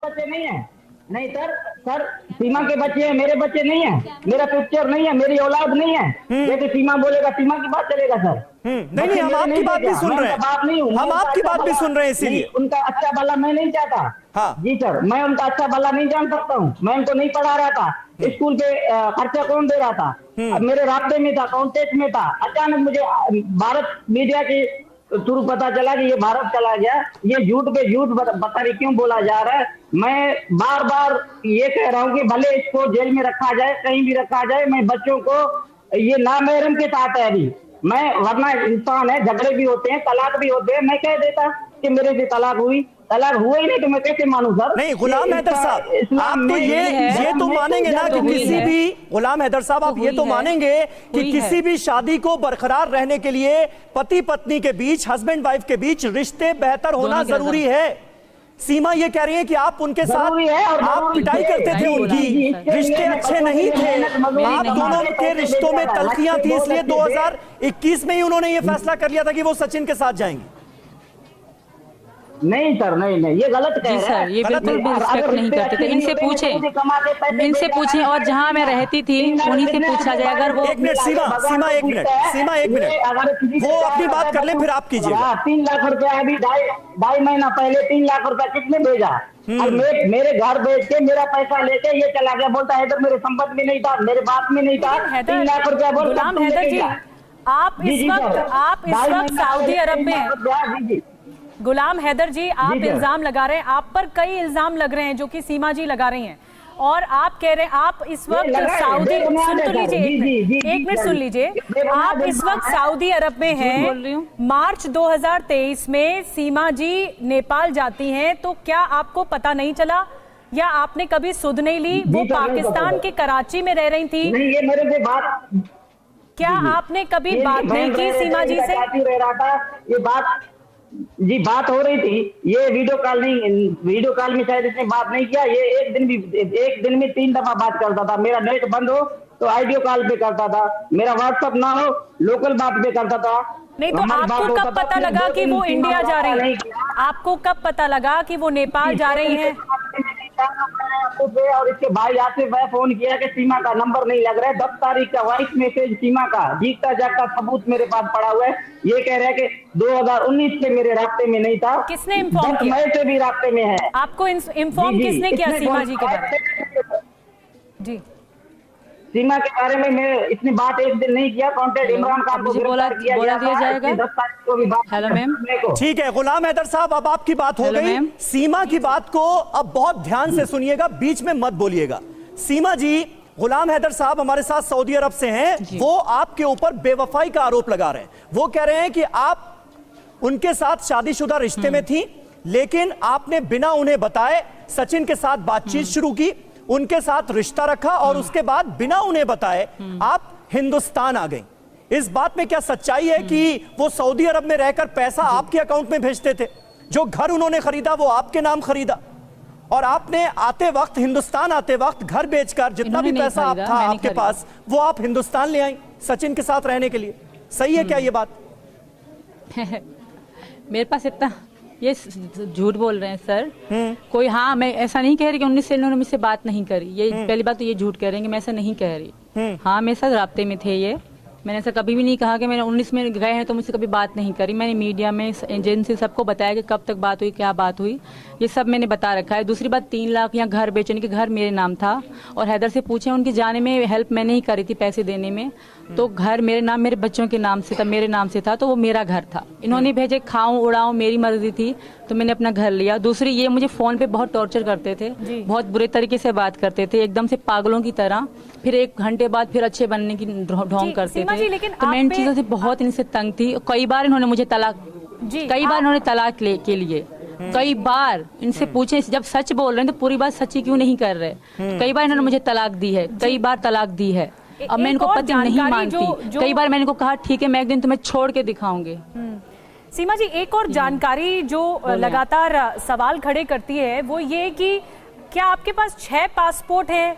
बच्चे नहीं है। नहीं सर, सर सीमा के बच्चे हैं, मेरे बच्चे नहीं है, मेरा पिक्चर नहीं है, मेरी औलाद नहीं है। जैसे सीमा बोलेगा सीमा की बात चलेगा सर। नहीं, हम आपकी बात भी सुन रहे हैं, हम आपकी बात भी सुन रहे हैं, इसीलिए उनका अच्छा भला मैं नहीं चाहता। हाँ जी सर, मैं उनका अच्छा भला नहीं जान सकता हूँ। मैं उनको नहीं पढ़ा रहा था, स्कूल के खर्चा कौन दे रहा था? अब मेरे रास्ते में था, कांटेक्ट में था। अचानक मुझे भारत मीडिया की थ्रू पता चला कि ये भारत चला गया। ये झूठ पे झूठ बता रही, क्यों बोला जा रहा है? मैं बार बार ये कह रहा हूँ कि भले इसको जेल में रखा जाए, कहीं भी रखा जाए, मैं बच्चों को, ये नामहरम के साथ है अभी। मैं, वरना इंसान है, झगड़े भी होते हैं, तलाक भी होते हैं। मैं कह देता कि मेरे से तलाक हुई, तलाक हुआ ही नहीं तो मैं कैसे मानूं सर? नहीं गुलाम हैदर साहब, आप तो ये तो मानेंगे ना कि किसी भी, गुलाम हैदर साहब आप ये तो मानेंगे कि किसी भी शादी को बरकरार रहने के लिए पति पत्नी के बीच, हस्बैंड वाइफ के बीच रिश्ते बेहतर होना जरूरी है। सीमा ये कह रही है कि आप उनके साथ आप पिटाई करते थे, उनकी रिश्ते अच्छे नहीं थे, आप दोनों के रिश्तों में तल्खियां थी, इसलिए 2021 में ही उन्होंने ये फैसला कर लिया था कि वो सचिन के साथ जाएंगे। नहीं सर, नहीं, ये गलत कह रहे हैं सर, ये बिल्कुल भी रिस्पेक्ट नहीं करते थे। इनसे पूछें और जहाँ मैं रहती थी उन्हीं से पूछा जाए। अगर वो, एक मिनट सीमा एक मिनट, वो अपनी बात कर ले फिर आप कीजिए। 3 लाख रुपया अभी ढाई महीना पहले 3 लाख रुपया किसने भेजा? और मेरे घर बेच के मेरा पैसा लेके ये चला गया। बोलता है मेरे संपत्ति में नहीं था, मेरे बात में नहीं था। 3 लाख रुपया बोल। गुलाम हैदर जी, आप इस वक्त सऊदी अरब में हैं। गुलाम हैदर जी, आप इल्जाम लगा रहे हैं, आप पर कई इल्जाम लग रहे हैं जो कि सीमा जी लगा रही हैं, और आप कह रहे हैं आप इस वक्त सऊदी, सुन तो लीजिए, एक मिनट सुन लीजिए, आप इस वक्त सऊदी अरब में हैं। मार्च 2023 में सीमा जी नेपाल जाती हैं, तो क्या आपको पता नहीं चला या आपने कभी सुध नहीं ली? वो पाकिस्तान के कराची में रह रही थी, ये मेरे से बात, क्या आपने कभी बात नहीं की सीमा जी से? रह रहा था, ये बात हो रही थी। ये वीडियो कॉल में शायद इसने बात नहीं किया। ये एक दिन में 3 दफा बात करता था। मेरा नेट बंद हो तो ऑडियो कॉल पे करता था, मेरा व्हाट्सएप ना हो लोकल बात पे करता था। नहीं तो आपको कब पता लगा कि वो इंडिया जा रही है? आपको कब पता लगा कि वो नेपाल जा रही हैं? और इसके भाई आसिफ भाई फोन किया कि सीमा का नंबर नहीं लग रहा है। 10 तारीख का वॉइस मैसेज सीमा का जीता जागता सबूत मेरे पास पड़ा हुआ है। ये कह रहे हैं कि 2019 से मेरे रास्ते में नहीं था। किसने इन्फॉर्म किया? मई से भी रास्ते में है। आपको इन्फॉर्म किसने किया सीमा जी के बारे में? जी, सीमा के बारे में इसने बात एक दिन नहीं किया। कॉन्टेक्ट इमरान खान को बोला दिया जाएगा। 10 तारीख को भी बात। हेलो मैम, ठीक है गुलाम हैदर साहब, अब आपकी बात हो गई। सीमा की बात को अब बहुत ध्यान से सुनिएगा, बीच में मत बोलिएगा। सीमा जी, गुलाम हैदर साहब हमारे साथ सऊदी अरब से हैं, वो आपके ऊपर बेवफाई का आरोप लगा रहे हैं। वो कह रहे हैं कि आप उनके साथ शादीशुदा रिश्ते में थी, लेकिन आपने बिना उन्हें बताए सचिन के साथ बातचीत शुरू की, उनके साथ रिश्ता रखा और उसके बाद बिना उन्हें बताए आप हिंदुस्तान आ गई। इस बात में क्या सच्चाई है कि वो सऊदी अरब में रहकर पैसा आपके अकाउंट में भेजते थे? जो घर उन्होंने खरीदा वो आपके नाम खरीदा, और आपने आते वक्त, हिंदुस्तान आते वक्त घर बेचकर जितना भी पैसा आप था आपके पास, वो आप हिंदुस्तान ले आई सचिन के साथ रहने के लिए। सही है क्या ये बात? मेरे पास इतना, ये झूठ बोल रहे हैं सर। कोई, हाँ, मैं ऐसा नहीं कह रही कि 19 से इन्होंने मुझसे बात नहीं करी। ये पहली बात तो ये झूठ कह रहे हैं कि मैं ऐसा नहीं कह रही। हाँ, मेरे साथ राब्ते में थे ये। मैंने ऐसा कभी भी नहीं कहा कि मैंने 19 में गए हैं तो मुझसे कभी बात नहीं करी। मैंने मीडिया में, एजेंसी, सबको बताया कि कब तक बात हुई, क्या बात हुई, ये सब मैंने बता रखा है। दूसरी बात, 3 लाख या घर बेचने के, घर मेरे नाम था, और हैदर से पूछे, उनकी जाने में हेल्प मैंने ही करी थी, पैसे देने में। तो घर मेरे नाम, मेरे बच्चों के नाम से था, मेरे नाम से था, तो वो मेरा घर था। इन्होंने भेजे, खाऊं उड़ाऊं, मेरी मर्जी थी, तो मैंने अपना घर लिया। दूसरी, ये मुझे फोन पे बहुत टॉर्चर करते थे, बहुत बुरे तरीके से बात करते थे, एकदम से पागलों की तरह। फिर 1 घंटे बाद फिर अच्छे बनने की ढोंग करते थे। तो मैं इन चीजों से बहुत इनसे तंग थी। कई बार इन्होंने मुझे तलाक के लिए कई बार इनसे पूछे, जब सच बोल रहे हैं तो पूरी बात सच्ची क्यों नहीं कर रहे? कई बार इन्होंने मुझे तलाक दी है, कई बार तलाक दी है। अब मैं इनको पति नहीं मानती। कई बार मैंने इनको कहा ठीक है, मैं एक दिन तुम्हें छोड़ के दिखाऊंगी। सीमा जी, एक और जानकारी जो लगातार सवाल खड़े करती है वो ये कि क्या आपके पास 6 पासपोर्ट हैं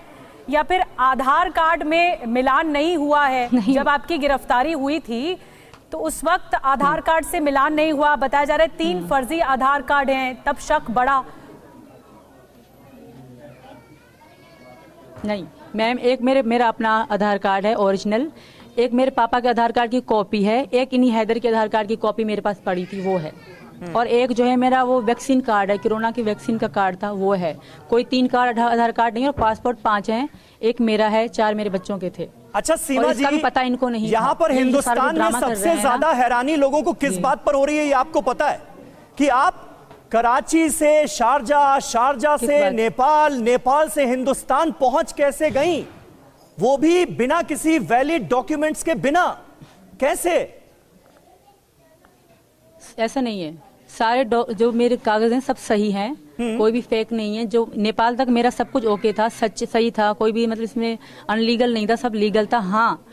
या फिर आधार कार्ड में मिलान नहीं हुआ है? जब आपकी गिरफ्तारी हुई थी तो उस वक्त आधार कार्ड से मिलान नहीं हुआ, बताया जा रहा है 3 फर्जी आधार कार्ड हैं, तब शक बढ़ा। नहीं मैम, एक मेरा अपना आधार कार्ड है ओरिजिनल, एक मेरे पापा के आधार कार्ड की कॉपी है, एक इन्हीं हैदर के आधार कार्ड की कॉपी मेरे पास पड़ी थी वो है, और एक जो है मेरा वो वैक्सीन कार्ड है, कोरोना की वैक्सीन का कार्ड था वो है। कोई 3 कार्ड आधार कार्ड नहीं है, और पासपोर्ट 5 हैं, एक मेरा है, 4 मेरे बच्चों के थे। अच्छा सीमा जी, पता इनको नहीं, यहाँ पर हिंदुस्तान में सबसे ज्यादा हैरानी लोगों को किस बात पर हो रही है ये आपको पता है कि आप कराची से शारजा, शारजा से नेपाल, नेपाल से हिंदुस्तान पहुंच कैसे गई, वो भी बिना किसी वैलिड डॉक्यूमेंट्स के बिना, कैसे? ऐसा नहीं है, सारे जो मेरे कागज हैं सब सही हैं, कोई भी फेक नहीं है। जो नेपाल तक मेरा सब कुछ ओके था, सच सही था, कोई भी मतलब इसमें अनलीगल नहीं था, सब लीगल था। हाँ,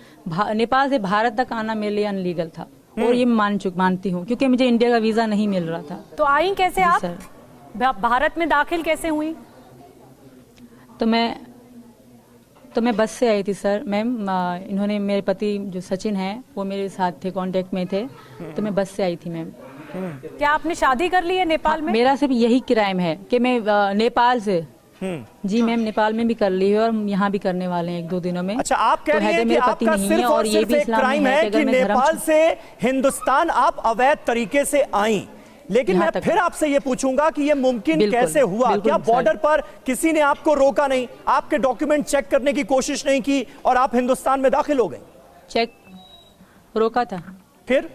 नेपाल से भारत तक आना मेरे लिए अनलीगल था, और ये मानती हूँ, क्योंकि मुझे इंडिया का वीजा नहीं मिल रहा था। तो आई कैसे आप भारत में दाखिल कैसे हुई? तो मैं बस से आई थी सर मैम, इन्होंने मेरे पति जो सचिन हैं वो मेरे साथ थे, कांटेक्ट में थे, तो मैं बस से आई थी मैम। क्या आपने शादी कर ली है नेपाल में? मेरा सिर्फ यही क्राइम है कि मैं नेपाल से, जी मैम, नेपाल में भी कर ली है और यहाँ भी करने वाले हैं 1-2 दिनों में। अच्छा, आप कह रही हैं कि आपका सिर्फ और सिर्फ एक क्राइम है कि नेपाल से हिंदुस्तान आप अवैध तरीके से आई, लेकिन मैं फिर आपसे ये पूछूंगा कि ये मुमकिन कैसे हुआ? क्या बॉर्डर पर किसी ने आपको रोका नहीं, आपके डॉक्यूमेंट चेक करने की कोशिश नहीं की और आप हिंदुस्तान में दाखिल हो गए? चेक रोका था, फिर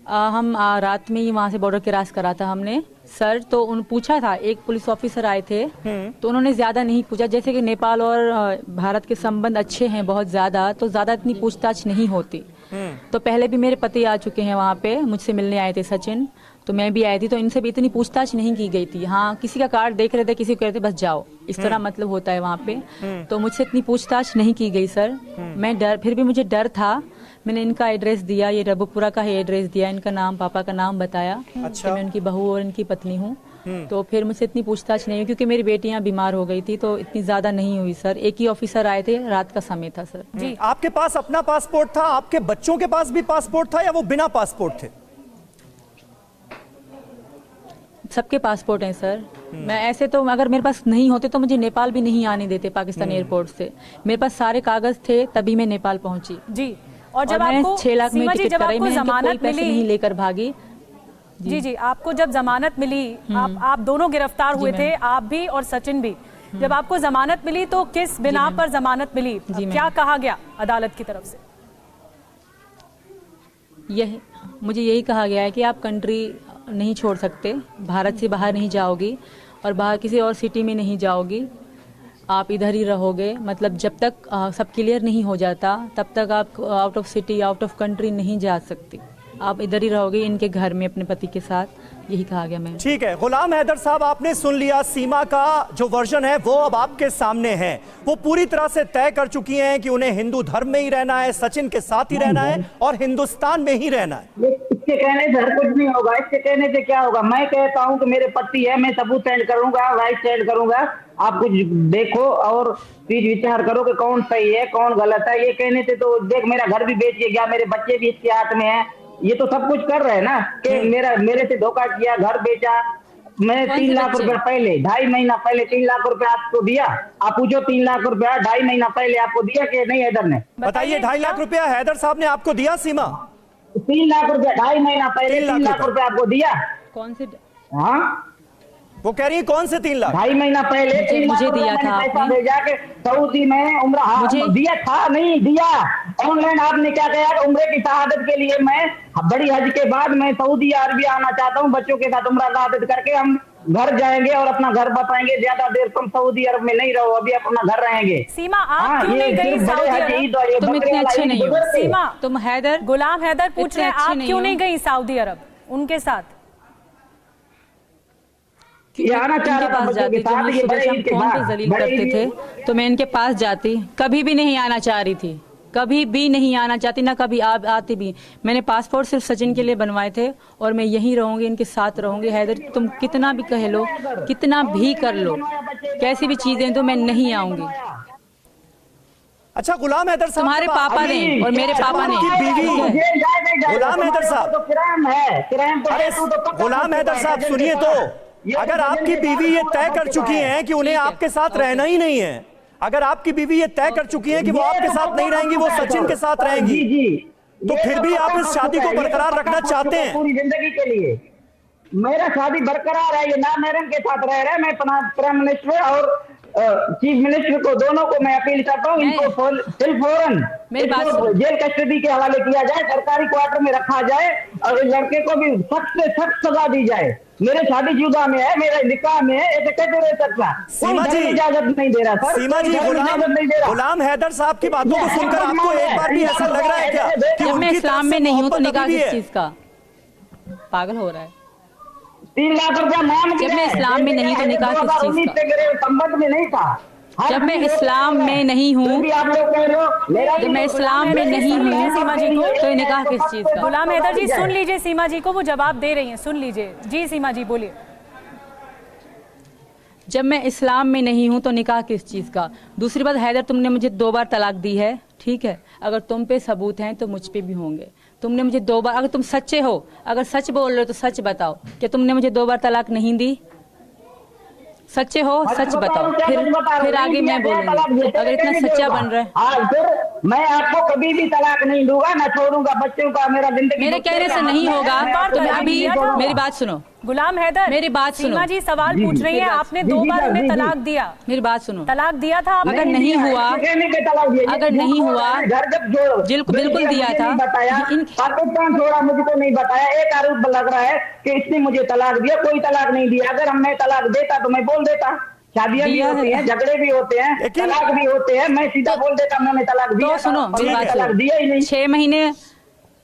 हम रात में ही वहाँ से बॉर्डर क्रॉस करा था हमने सर। तो उन पूछा था, एक पुलिस ऑफिसर आए थे, तो उन्होंने ज्यादा नहीं पूछा, जैसे कि नेपाल और भारत के संबंध अच्छे हैं बहुत ज्यादा, तो ज्यादा इतनी पूछताछ नहीं होती। तो पहले भी मेरे पति आ चुके हैं वहाँ पे, मुझसे मिलने आए थे सचिन, तो मैं भी आई थी, तो इनसे भी इतनी पूछताछ नहीं की गई थी। हाँ, किसी का कार्ड देख रहे थे, किसी को कहते बस जाओ, इस तरह मतलब होता है वहाँ पे। तो मुझसे इतनी पूछताछ नहीं की गई सर। मैं फिर भी मुझे डर था। मैंने इनका एड्रेस दिया, ये रबुपुरा का ही एड्रेस दिया, इनका नाम, पापा का नाम बताया। अच्छा। कि मैं उनकी बहू और इनकी पत्नी हूँ। तो फिर मुझसे इतनी पूछताछ नहीं हुई, क्योंकि मेरी बेटियां बीमार हो गई थी, तो इतनी ज्यादा नहीं हुई सर। एक ही ऑफिसर आए थे, रात का समय था सर। जी, आपके पास अपना पासपोर्ट था, आपके बच्चों के पास भी पासपोर्ट था, या वो बिना पासपोर्ट थे? सबके पासपोर्ट हैं सर। मैं ऐसे तो अगर मेरे पास नहीं होते तो मुझे नेपाल भी नहीं आने देते पाकिस्तान एयरपोर्ट से। मेरे पास सारे कागज थे, तभी मैं नेपाल पहुंची। जी, और जब आपको 6 लाख में टिकट कराई, मैं जमानत मिली नहीं लेकर भागी। जी, आपको जब जमानत मिली, आप दोनों गिरफ्तार हुए थे, आप भी और सचिन भी। जब आपको जमानत मिली तो किस बिना पर जमानत मिली, क्या कहा गया अदालत की तरफ से? मुझे यही कहा गया है कि आप कंट्री नहीं छोड़ सकते, भारत से बाहर नहीं जाओगी और बाहर किसी और सिटी में नहीं जाओगी, आप इधर ही रहोगे। मतलब जब तक सब क्लियर नहीं हो जाता तब तक आप out of city, out of country नहीं जा सकती, आप इधर ही रहोगे इनके घर में अपने पति के साथ, यही कहा गया मैम। ठीक है गुलाम हैदर साहब, आपने सुन लिया। सीमा का जो वर्जन है वो अब आपके सामने है। वो पूरी तरह से तय कर चुकी हैं कि उन्हें हिंदू धर्म में ही रहना है, सचिन के साथ ही रहना है और हिंदुस्तान में ही रहना है। इसके कहने से हर कुछ नहीं होगा, इसके कहने से क्या होगा? मैं कहता हूं कि मेरे पति है, मैं सबूत सेंड करूंगा, वाइस सेंड करूंगा, आप कुछ देखो और प्लीज विचार करो कि कौन सही है कौन गलत है। ये कहने से तो देख, मेरा घर भी बेच के गया, मेरे बच्चे भी इसके हाथ में है, ये तो सब कुछ कर रहे हैं ना कि मेरे से धोखा किया, घर बेचा। मैंने 3 लाख रुपए पहले, 2.5 महीना पहले 3 लाख रुपए आपको दिया। आप पूछो 3 लाख रुपया 2.5 महीना पहले आपको दिया कि नहीं हैदर ने? बताइए, 2.5 लाख रुपया हैदर साहब ने आपको दिया सीमा? 3 लाख रुपया 2.5 महीना पहले 3 लाख रुपया आपको दिया। कौन से? हाँ, वो कह रही है कौन से 3 लाख? 2.5 महीना पहले 3 लाख मुझे दिया था पैसा भेजा के सऊदी में उम्र दिया था, नहीं दिया ऑनलाइन। आपने क्या कहा कि उम्र की शहादत के लिए मैं बड़ी हज के बाद मैं सऊदी अरबिया आना चाहता हूँ, बच्चों के साथ उम्र शहादत करके हम घर जाएंगे और अपना घर बताएंगे, ज्यादा देर तुम सऊदी अरब में नहीं रहो, अभी अपना घर रहेंगे। सीमा, आप क्यों नहीं गई सऊदी अरब? तुम इतने अच्छे नहीं हो सीमा। तुम हैदर, गुलाम हैदर पूछ रहे हैं, आप क्यों नहीं गई सऊदी अरब उनके साथ? आना चाह रहा पास जाती, जो मुझे सुबह शाम फोन पे जलील करते थे, तो मैं इनके पास जाती। कभी भी नहीं आना चाह रही थी, कभी भी नहीं आना चाहती, ना कभी आती भी। मैंने पासपोर्ट सिर्फ सचिन के लिए बनवाए थे और मैं यहीं रहूंगी, इनके साथ रहूंगी। हैदर, तुम कितना भी कह लो, कितना भी कर लो, कैसी भी चीजें, तो मैं नहीं आऊंगी। अच्छा गुलाम हैदर साहब, तुम्हारे पापा ने और मेरे पापा ने बीवी गुलाम हैदर साहब, गुलाम हैदर साहब सुनिए तो, अगर आपकी बीवी ये तय कर चुकी हैं कि उन्हें आपके साथ रहना ही नहीं है, अगर आपकी बीवी ये तय कर चुकी है कि वो आपके साथ नहीं रहेंगी, वो सचिन के साथ रहेंगी, जी जी, तो फिर भी आप इस शादी को बरकरार रखना चाहते हैं? पूरी जिंदगी के लिए मेरा शादी बरकरार है। ये ना मैडम के साथ रह रहे हैं। मैं प्राइम मिनिस्टर और चीफ मिनिस्टर को, दोनों को मैं अपील करता हूँ, इनको फौरन जेल कस्टडी के हवाले किया जाए, सरकारी क्वार्टर में रखा जाए और इस लड़के को भी सख्त से सख्त सजा दी जाए। मेरे शादीशुदा में है, मेरे निकाह में है, ऐसे कैसे रह सकता? सीमा जी इजाजत नहीं दे रहा सर। सीमा जी, गुलाम हैदर साहब की बातों को सुनकर आपको एक बार भी ऐसा लग रहा है क्या कि मैं इस्लाम में नहीं हूँ तो निकाह किस है? चीज का? पागल हो रहा है। 3 लाख रुपया मांग जब मैं इस्लाम में नहीं तो निकाह किस चीज का? संबंध में नहीं था। जब मैं इस्लाम में नहीं हूँ, आप लोग कह रहे हो जब मैं इस्लाम में नहीं हूँ सीमा जी को, तो ये निकाह किस चीज का? गुलाम हैदर जी सुन लीजिए, सीमा जी को वो जवाब दे रही हैं, सुन लीजिए। जी सीमा जी बोलिए। जब मैं इस्लाम में नहीं हूँ तो निकाह किस चीज का? दूसरी बात, हैदर तुमने मुझे 2 बार तलाक दी है, ठीक है? अगर तुम पे सबूत हैं तो मुझ पे भी होंगे। तुमने मुझे 2 बार, अगर तुम सच्चे हो, अगर सच बोल रहे हो तो सच बताओ कि तुमने मुझे 2 बार तलाक नहीं दी। सच्चे हो, सच बताओ, फिर आगे मैं बोलूंगी। अगर इतना सच्चा बन रहा है, फिर मैं आपको कभी भी तलाक नहीं दूंगा, ना छोड़ूंगा बच्चों का। मेरा जिंदगी मेरे कहने से नहीं होगा तो मैं अभी, मेरी बात सुनो गुलाम हैदर, मेरी बात सुनो। सीमा जी सवाल पूछ रही है, आपने 2 बार उन्हें तलाक दिया। मेरी बात सुनो। तलाक दिया था आपने? अगर नहीं हुआ, अगर नहीं हुआ, बिल्कुल दिया था। पाकिस्तान छोड़ा, मुझको नहीं बताया। एक आरोप लग रहा है कि इसने मुझे तलाक दिया, कोई तलाक नहीं दिया। अगर मैं तलाक देता तो मैं बोल देता। शादियां भी होती हैं, झगड़े भी होते हैं, तलाक भी होते हैं, मैं सीधा बोल देता मैंने तलाक दिया। सुनो, तलाक दिया ही नहीं। 6 महीने।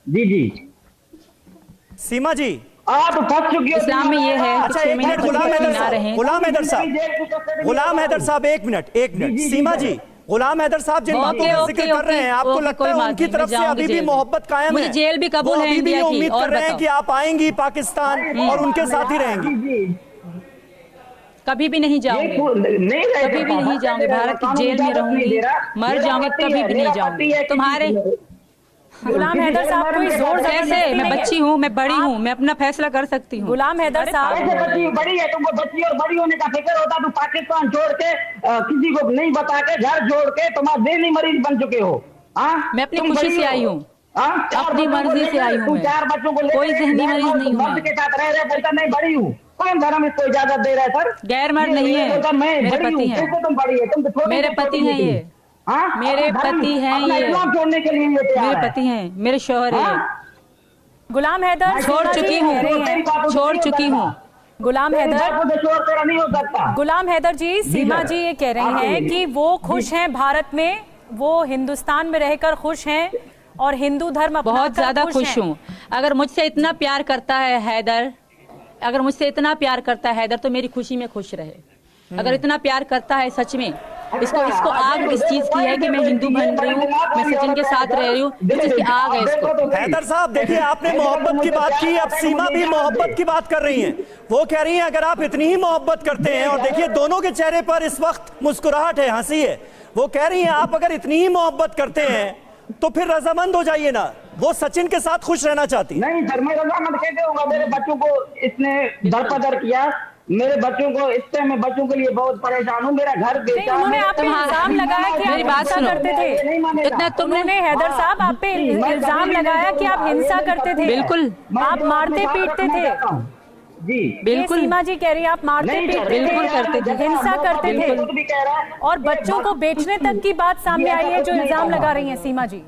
जी जी सीमा जी, आप फंस चुकी हो इस्लाम में ये है। अच्छा, 1 मिनट गुलाम हैदर साहब, गुलाम हैदर साहब, 1 मिनट। सीमा जी, गुलाम हैदर साहब जिन बातों का जिक्र कर रहे हैं, आपको लगता है उनकी तरफ से अभी भी मोहब्बत कायम है? मुझे जेल भी कबूल है, अभी भी इंडिया की। उम्मीद कर रहे हैं कि आप आएंगी पाकिस्तान और उनके साथ ही रहेंगी? कभी भी नहीं जाऊंगी, कभी भी नहीं जाऊंगी। भारत की जेल में रहूंगी, मर जाऊंगी, कभी भी नहीं जाऊंगी। तुम्हारे गुलाम हैदर साहब कोई जोर कैसे? मैं बच्ची हूँ, मैं बड़ी हूँ, मैं अपना फैसला कर सकती हूँ। गुलाम हैदर साहब, बड़ी है, तुमको बच्ची और बड़ी होने का फिक्र होता, तुम पाकिस्तान छोड़ के किसी को नहीं बता के घर छोड़ के तुम ज़हनी मरीज बन चुके हो। मैं अपनी खुशी से आई हूँ, अपनी मर्जी से आई हूँ। 4 बच्चों को कोई ज़हनी मरीज नहीं हूँ। मर्द के साथ रह रहे, बोलता नहीं बड़ी हूँ। कौन धर्म इसको इजाजत दे रहा है सर? गैर मर्द नहीं है, मेरे पति हैं। तुम बड़ी है, तुम मेरे पति हैं ये, मेरे पति हैं ये, छोड़ने के लिए मेरे पति हैं, मेरे शौहर हैं। गुलाम हैदर छोड़ चुकी हूँ, छोड़ चुकी हूँ। गुलाम हैदर नहीं हो सकता। गुलाम हैदर जी, सीमा जी ये कह रही हैं कि वो खुश हैं भारत में, वो हिंदुस्तान में रहकर खुश हैं और हिंदू धर्म बहुत ज्यादा खुश हूँ। अगर मुझसे इतना प्यार करता है हैदर, अगर मुझसे इतना प्यार करता है हैदर, तो मेरी खुशी में खुश रहे। अगर इतना प्यार करता है सच में, इसको आग इस चीज की है कि मैं हिंदू बन रही हूँ, मैं सचिन के साथ रह रही हूँ, इस चीज की आग है इसको। हैदर साहब देखिए, आपने मोहब्बत की बात की, अब सीमा भी मोहब्बत की बात कर रही हैं। वो कह रही हैं अगर आप इतनी ही मोहब्बत करते हैं, और देखिए दोनों के चेहरे पर इस वक्त मुस्कुराहट है, हंसी है। वो कह रही हैं आप अगर इतनी ही मोहब्बत करते हैं तो फिर रजामंद हो जाइए ना। वो सचिन के साथ खुश रहना चाहती। नहीं सर, मैं रजामंद कैसे होगा? मेरे बच्चों को इसने दरपदर किया, मेरे बच्चों को, इससे मैं बच्चों के लिए बहुत परेशान हूँ। मेरा घर बेचा। उन्होंने आप पे इल्जाम लगाया कि मेरी बात सुनो, करते थे। इतना तुमने हैदर साहब आप पे इल्जाम लगाया कि आप हिंसा करते थे। बिल्कुल, आप मारते पीटते थे। जी बिल्कुल, सीमा जी कह रही है आप मारते पीटते थे, बिल्कुल करते थे, हिंसा करते थे, और बच्चों को बेचने तक की बात सामने आई है जो इल्जाम लगा रही है सीमा जी।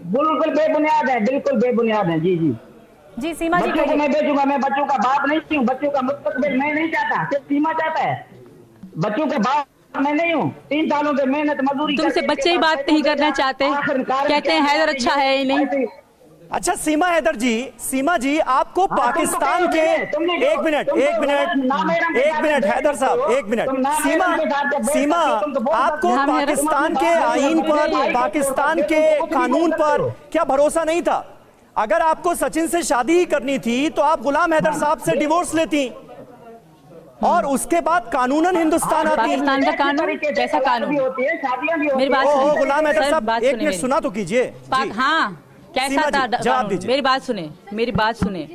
बिल्कुल बेबुनियाद है, बिल्कुल बेबुनियाद है। जी जी जी सीमा जी, बच्चों को मैं बेचूंगा? मैं बच्चों का बाप नहीं हूँ, बच्चों का मुस्तकबिल मैं नहीं चाहता, सिर्फ सीमा चाहता है। बच्चों का बाप मैं नहीं हूँ। 3 सालों से मेहनत मजदूरी। तुमसे बच्चे ही बात नहीं करना चाहते, कहते हैं हैदर अच्छा है ही नहीं। अच्छा सीमा हैदर जी, सीमा जी आपको पाकिस्तान के, एक मिनट हैदर साहब, 1 मिनट। सीमा आपको पाकिस्तान के आईन पर, पाकिस्तान के कानून पर क्या भरोसा नहीं था? अगर आपको सचिन से शादी ही करनी थी तो आप गुलाम हैदर साहब से डिवोर्स लेती और उसके बाद कानूनन हिंदुस्तान आती। पाकिस्तान का कानून कैसा कानून? मेरी बात सुनिए गुलाम हैदर साहब, 1 मिनट सुना तो कीजिए। हाँ कैसा था? जवाब दीजिए। मेरी बात सुने, मेरी बात सुने।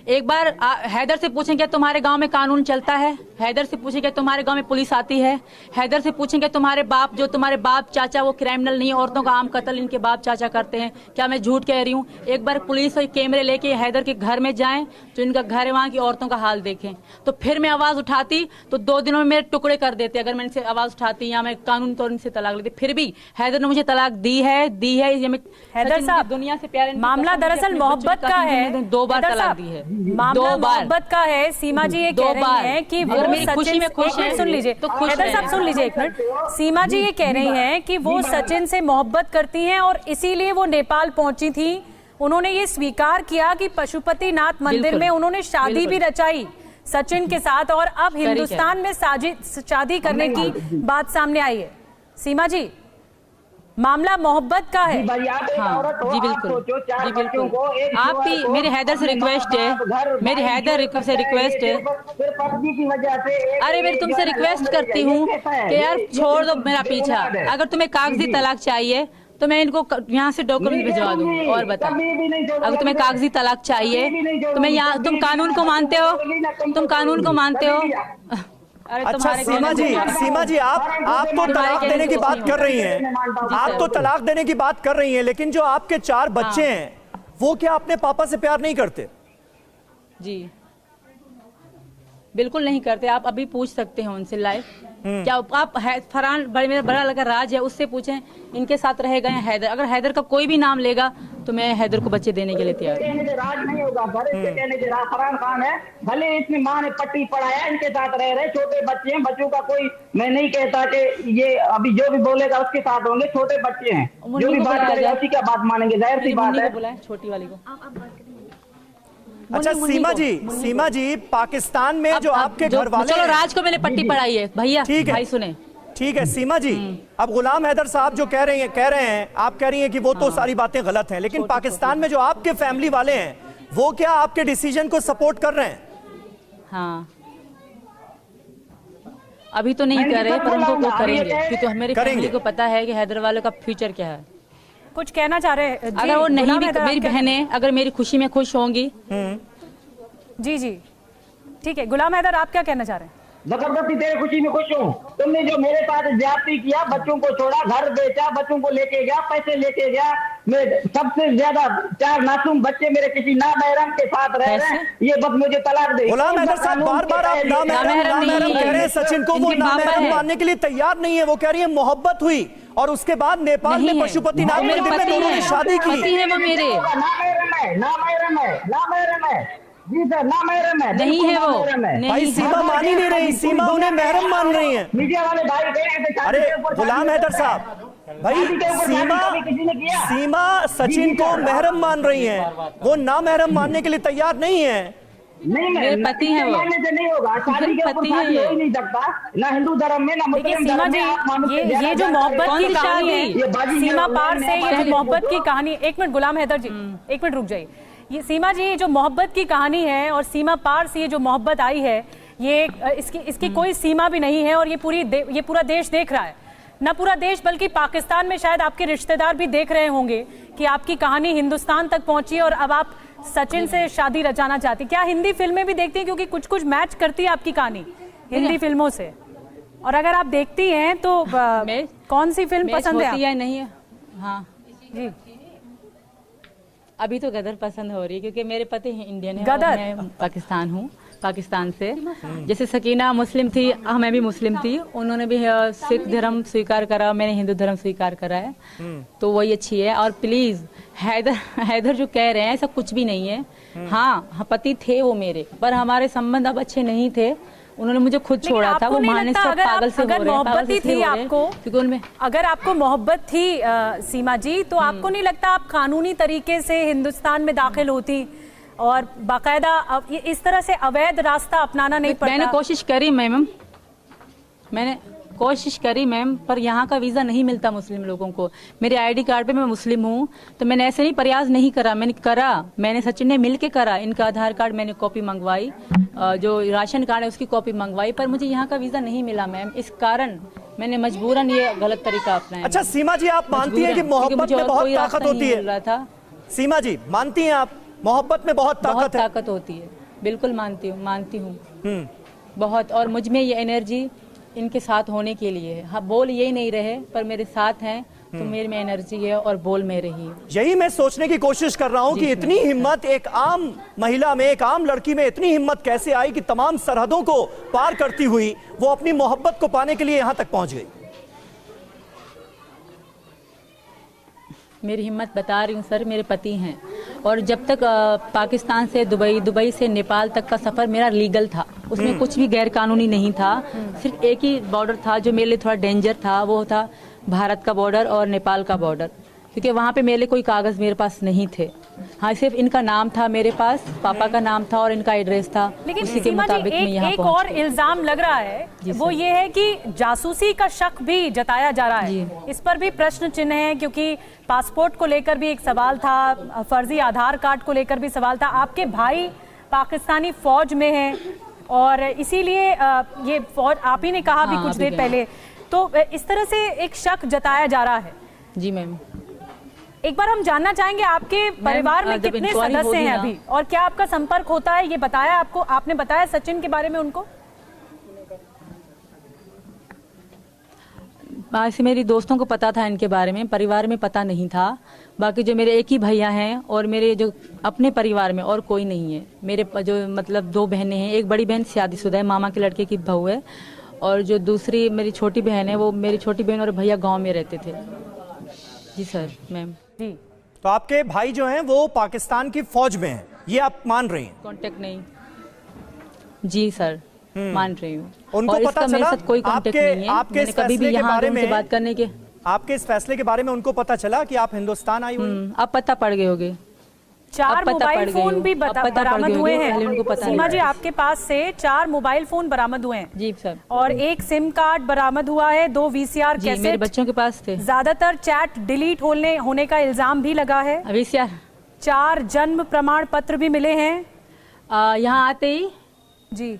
एक बार हैदर से पूछें क्या तुम्हारे गांव में कानून चलता है, हैदर से पूछें क्या तुम्हारे गांव में पुलिस आती है, हैदर से पूछें क्या तुम्हारे बाप चाचा वो क्रिमिनल नहीं है, औरतों का आम कत्ल इनके बाप चाचा करते हैं, क्या मैं झूठ कह रही हूँ? एक बार पुलिस और कैमरे लेके हैदर के घर में जाएं, जो इनका घर है वहाँ की औरतों का हाल देखें, तो फिर मैं आवाज उठाती तो 2 दिनों में मेरे टुकड़े कर देते अगर मैं इनसे आवाज उठाती या मैं कानून तौर इनसे तलाक लेती। फिर भी हैदर ने मुझे तलाक दी है। ये मैं हैदर साहब, दुनिया से प्यार मामला दरअसल मोहब्बत का है। 2 बार तलाक दी है, मामला मोहब्बत का है। सीमा जी ये कह रही हैं कि वो मेरी खुशी में खुश है। सुन लीजिए तो हैदर साहब, सुन लीजिए एक मिनट। सीमा जी ये कह रही हैं कि वो सचिन से मोहब्बत करती हैं और इसीलिए वो नेपाल पहुंची थी। उन्होंने ये स्वीकार किया कि पशुपतिनाथ मंदिर में उन्होंने शादी भी रचाई सचिन के साथ, और अब हिंदुस्तान में शादी करने की बात सामने आई है। सीमा जी, मामला मोहब्बत का है। हाँ जी बिल्कुल, जी बिल्कुल। आपकी मेरी हैदर से रिक्वेस्ट है, मेरी हैदर से रिक्वेस्ट है, अरे मैं तुमसे रिक्वेस्ट करती हूँ कि यार छोड़ दो मेरा पीछा। अगर तुम्हें कागजी तलाक चाहिए तो मैं इनको यहाँ से डॉक्यूमेंट भिजवा दूँ। और बताओ, अगर तुम्हें कागजी तलाक चाहिए तो मैं यहाँ, तुम कानून को मानते हो, तुम कानून को मानते हो? अच्छा सीमा जी आप तो तलाक देने की बात कर रही हैं, आप तो तलाक देने की बात कर रही हैं, लेकिन जो आपके 4 बच्चे हैं वो क्या अपने पापा से प्यार नहीं करते? जी बिल्कुल नहीं करते। आप अभी पूछ सकते हैं उनसे लाइव। क्या आप फरहान मेरा बड़ा लड़का राज है, उससे पूछें इनके साथ रह गए हैदर। अगर हैदर का कोई भी नाम लेगा तो मैं हैदर को बच्चे देने के लिए तैयार हूँ। राज नहीं होगा, फरहान खान है, भले इसमें माँ ने पट्टी पढ़ाया, इनके साथ रह रहे, छोटे बच्चे हैं, बच्चों का कोई मैं नहीं कहता कि ये अभी जो भी बोलेगा उसके साथ होंगे, छोटे बच्चे हैं, जो भी बात करेगा उसी का बात मानेंगे, जाहिर सी बात है। छोटी वाली को। अच्छा सीमा जी पाकिस्तान में जो आपके घर वाले, चलो राज को मैंने पट्टी पढ़ाई है भैया, ठीक है भाई सुने, ठीक है सीमा जी। अब गुलाम हैदर साहब जो कह रहे हैं, आप कह रही हैं कि वो तो सारी बातें गलत हैं, लेकिन पाकिस्तान में जो आपके फैमिली वाले हैं वो क्या आपके डिसीजन को सपोर्ट कर रहे हैं? हाँ अभी तो नहीं कर रहे, पर उनको वो करेंगे, क्योंकि मेरी फैमिली को पता है कि हैदर वालों का फ्यूचर क्या है। कुछ कहना चाह रहे हैं? अगर वो नहीं भी, मेरी बहनें अगर मेरी खुशी में खुश होंगी। जी जी ठीक है। गुलाम हैदर, आप क्या कहना चाह रहे हैं? जबरदस्ती तेरे खुशी में खुश हूँ। तुमने जो मेरे साथ ज्यादती किया, बच्चों को छोड़ा, घर बेचा, बच्चों को लेके गया, पैसे लेके गया, मैं सबसे ज्यादा 4 मासूम बच्चे मेरे किसी नामहरम के साथ रह रहे हैं, ये बस मुझे तलाक दे। गुलाम हैदर साहब बार-बार आप नामहरम कह रहे हैं सचिन को, वो नामहरम मानने के लिए तैयार नहीं है। वो कह रही है मोहब्बत हुई और उसके बाद नेपाल में पशुपतिनाथ मंदिर में दोनों ने शादी की। पति है वो मेरे, नामहरम है जी सर, नामहरम है, नहीं है वो। भाई सीमा मान ही नहीं रही, सीमा उन्हें महरम मान रही है। मीडिया वाले भाई गए। अरे गुलाम हैदर साहब, भाई सीमा सचिन को महरम मान रही है, वो ना महरम मानने के लिए तैयार नहीं है। मेरे पति हैं वो, से नहीं होगा, शादी के ऊपर शादी हो ही नहीं सकता, ना हिंदू धर्म में ना मुस्लिम धर्म में। ये जो मोहब्बत की कहानी है सीमा पार से, ये जो मोहब्बत की कहानी, एक मिनट गुलाम हैदर जी, एक मिनट रुक जाइए। ये सीमा जी, ये जो मोहब्बत की कहानी है और सीमा पार से ये जो मोहब्बत आई है, ये इसकी कोई सीमा भी नहीं है, और ये पूरा देश देख रहा है। न पूरा देश बल्कि पाकिस्तान में शायद आपके रिश्तेदार भी देख रहे होंगे कि आपकी कहानी हिंदुस्तान तक पहुंची और अब आप सचिन से शादी रचाना चाहती। क्या हिंदी फिल्में भी देखती हैं? क्योंकि कुछ कुछ मैच करती है आपकी कहानी हिंदी फिल्मों से, और अगर आप देखती हैं तो कौन सी फिल्म पसंद है? या नहीं है? हाँ जी, अभी तो गदर पसंद हो रही है, क्योंकि मेरे पति इंडियन है, गदर, मैं पाकिस्तान हूँ, पाकिस्तान से। जैसे सकीना मुस्लिम थी, मैं भी मुस्लिम थी, उन्होंने भी सिख धर्म स्वीकार करा, मैंने हिंदू धर्म स्वीकार करा है, तो वही अच्छी है। और प्लीज हैदर जो कह रहे हैं ऐसा कुछ भी नहीं है। हाँ पति थे वो मेरे, पर हमारे संबंध अब अच्छे नहीं थे, उन्होंने मुझे खुद छोड़ा था। वो मानने से पागल से अगर मोहब्बत ही थी आपको, क्योंकि उनमें अगर आपको मोहब्बत थी सीमा जी, तो आपको नहीं लगता आप कानूनी तरीके से हिंदुस्तान में दाखिल होती और बाकायदा इस तरह से अवैध रास्ता अपनाना नहीं पड़ता? मैंने कोशिश करी मैम, पर यहाँ का वीजा नहीं मिलता मुस्लिम लोगों को। मेरे आईडी कार्ड पे मैं मुस्लिम हूँ, तो मैंने ऐसे नहीं प्रयास नहीं करा, मैंने सचिन ने मिलके करा। इनका आधार कार्ड मैंने कॉपी मंगवाई, जो राशन कार्ड है उसकी कॉपी मंगवाई, पर मुझे यहाँ का वीजा नहीं मिला मैम। इस कारण मैंने मजबूरन ये गलत तरीका अपनाया। अच्छा सीमा जी, आप मानती हैं कि मोहब्बत में बहुत ताकत होती है? सीमा जी, मानती हैं आप मोहब्बत में बहुत ताकत है। ताकत होती है, बिल्कुल मानती हूँ बहुत। और मुझ में ये एनर्जी इनके साथ होने के लिए है। हाँ, बोल यही नहीं रहे पर मेरे साथ हैं तो मेरे में एनर्जी है और बोल में रही है। यही मैं सोचने की कोशिश कर रहा हूं कि इतनी हिम्मत एक आम महिला में, एक आम लड़की में इतनी हिम्मत कैसे आई कि तमाम सरहदों को पार करती हुई वो अपनी मोहब्बत को पाने के लिए यहां तक पहुंच गई। मेरी हिम्मत बता रही हूँ सर, मेरे पति हैं और जब तक पाकिस्तान से दुबई से नेपाल तक का सफ़र मेरा लीगल था, उसमें कुछ भी गैर कानूनी नहीं था। सिर्फ एक ही बॉर्डर था जो मेरे लिए थोड़ा डेंजर था, वो था भारत का बॉर्डर और नेपाल का बॉर्डर, क्योंकि वहाँ पे मेरे लिए कोई कागज़ मेरे पास नहीं थे। हाँ, सिर्फ इनका नाम था मेरे पास, पापा का नाम था और इनका एड्रेस था। लेकिन उसी के मुताबिक मैं यहाँ एक और इल्जाम लग रहा है, वो ये है कि जासूसी का शक भी जताया जा रहा है। इस पर भी प्रश्न चिन्ह है, क्योंकि पासपोर्ट को लेकर भी एक सवाल था, फर्जी आधार कार्ड को लेकर भी सवाल था। आपके भाई पाकिस्तानी फौज में हैं और इसीलिए ये फौज, आप ही ने कहा भी कुछ देर पहले, तो इस तरह से एक शक जताया जा रहा है। जी मैम, एक बार हम जानना चाहेंगे आपके परिवार में कितने सदस्य हैं अभी और क्या आपका संपर्क होता है? ये बताया आपको, आपने बताया सचिन के बारे में उनको? ऐसे मेरी दोस्तों को पता था इनके बारे में, परिवार में पता नहीं था। बाकी जो मेरे एक ही भैया हैं और मेरे जो अपने परिवार में और कोई नहीं है। मेरे जो मतलब 2 बहनें हैं, एक बड़ी बहन शादीशुदा है, मामा के लड़के की बहू है, और जो दूसरी मेरी छोटी बहन है, वो मेरी छोटी बहन और भैया गांव में रहते थे। जी सर, मैम जी। तो आपके भाई जो हैं वो पाकिस्तान की फौज में हैं, ये आप मान रही हैं? कांटेक्ट नहीं। जी सर, मान रही हूँ। उनको और पता चला कोई कांटेक्ट नहीं है, आपके इस कभी भी फैसले के यहाँ बारे में बात करने के, आपके इस फैसले के बारे में उनको पता चला कि आप हिंदुस्तान आई हुई? अब पता पड़ गए होंगे। 4 मोबाइल फोन भी बरामद हुए हैं। सीमा जी, आपके पास से 4 मोबाइल फोन बरामद हुए हैं। जी सर। और 1 सिम कार्ड बरामद हुआ है, 2 VCR कैसेट मेरे बच्चों के पास थे। ज्यादातर चैट डिलीट होने का इल्जाम भी लगा है। VCR 4 जन्म प्रमाण पत्र भी मिले हैं यहाँ आते ही। जी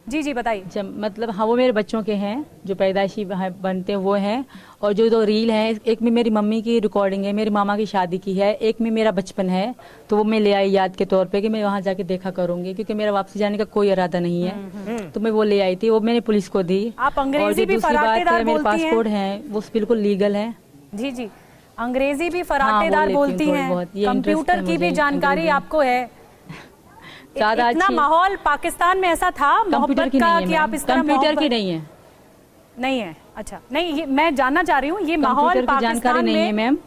जी जी बताइए। जब मतलब हाँ, वो मेरे बच्चों के हैं जो पैदाइशी बनते हैं वो हैं, और जो 2 रील हैं, एक में मेरी मम्मी की रिकॉर्डिंग है, मेरी मामा की शादी की है, एक में मेरा बचपन है, तो वो मैं ले आई याद के तौर पे कि मैं वहाँ जाके देखा करूंगी, क्योंकि मेरा वापसी जाने का कोई इरादा नहीं है। तो मैं वो ले आई थी, वो मैंने पुलिस को दी। आप अंग्रेजी भी फराटेदार मेरे पासपोर्ट है वो बिल्कुल लीगल है। जी जी, अंग्रेजी भी फराटेदार बोलती हैं, कंप्यूटर की भी जानकारी आपको है। इतना माहौल पाकिस्तान में ऐसा था मोहब्बत का कि आप इस तरह कंप्यूटर की नहीं है। अच्छा, नहीं, ये मैं जानना चाह रही हूँ, ये माहौल जानकारी नहीं है मैम।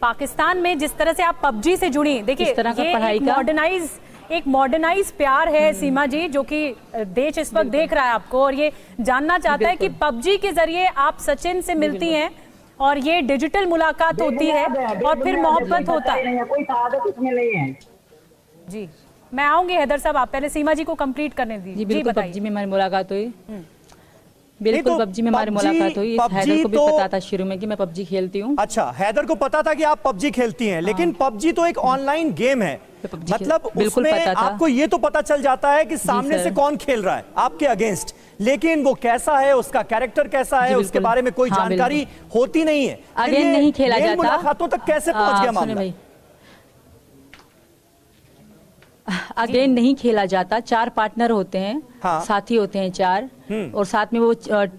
पाकिस्तान में जिस तरह से आप PUBG से जुड़ी, देखिए ये एक मॉडर्नाइज प्यार है सीमा जी, जो कि देश इस वक्त देख रहा है आपको, और ये जानना चाहता है कि PUBG के जरिए आप सचिन से मिलती हैं और ये डिजिटल मुलाकात होती है और फिर मोहब्बत होता है। कोई शहादत इसमें नहीं है। जी, मैं आऊंगी हैदर साहब, आप पहले सीमा जी को कंप्लीट करने दीजिए। जी बिल्कुल, PUBG में हमारी मुलाकात हुई। बिल्कुल, PUBG में हमारी मुलाकात हुई। हैदर को भी पता था शुरू में कि मैं PUBG खेलती हूँ। अच्छा, हैदर को पता था कि आप PUBG खेलती हैं, लेकिन PUBG तो एक ऑनलाइन गेम है, मतलब उसमें आपको ये तो पता चल जाता है कि सामने से कौन खेल रहा है आपके अगेंस्ट, लेकिन वो कैसा है, उसका कैरेक्टर कैसा है, उसके बारे में कोई जानकारी होती नहीं है। अगेन नहीं खेला जाता। मुलाकातों तक कैसे पहुंच गया मामला? अगेन नहीं खेला जाता। 4 पार्टनर होते हैं, हाँ। साथी होते हैं 4, और साथ में वो